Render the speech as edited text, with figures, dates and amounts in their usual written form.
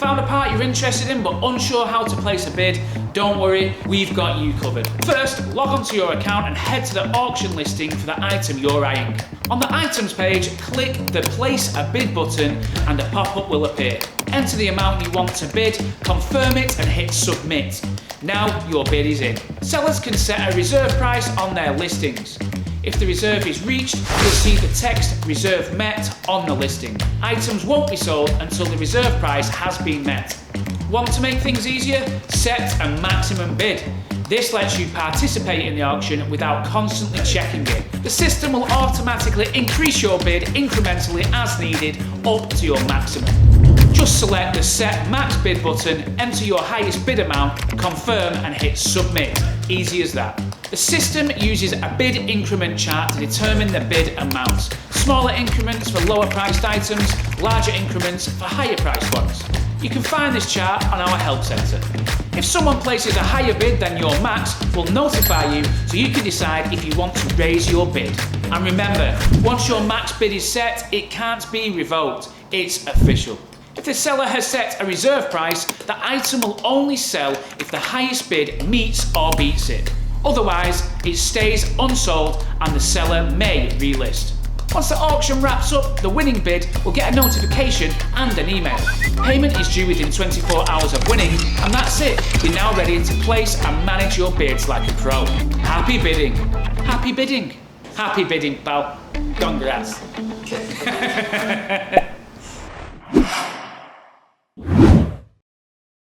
Found a part you're interested in but unsure how to place a bid? Don't worry, we've got you covered. First, log onto your account and head to the auction listing for the item you're eyeing. On the items page, click the Place a Bid button and a pop-up will appear. Enter the amount you want to bid, confirm it and hit Submit. Now your bid is in. Sellers can set a reserve price on their listings. If the reserve is reached, you'll see the text Reserve Met on the listing. Items won't be sold until the reserve price has been met. Want to make things easier? Set a maximum bid. This lets you participate in the auction without constantly checking it. The system will automatically increase your bid incrementally as needed up to your maximum. Just select the Set Max Bid button, enter your highest bid amount, confirm and hit Submit. Easy as that. The system uses a bid increment chart to determine the bid amounts. Smaller increments for lower priced items, larger increments for higher priced ones. You can find this chart on our help centre. If someone places a higher bid than your max, we'll notify you so you can decide if you want to raise your bid. And remember, once your max bid is set, it can't be revoked. It's official. If the seller has set a reserve price, the item will only sell if the highest bid meets or beats it. Otherwise, it stays unsold and the seller may relist. Once the auction wraps up, the winning bid will get a notification and an email. Payment is due within 24 hours of winning, and that's it. You're now ready to place and manage your bids like a pro. Happy bidding. Happy bidding. Happy bidding, pal. Congrats.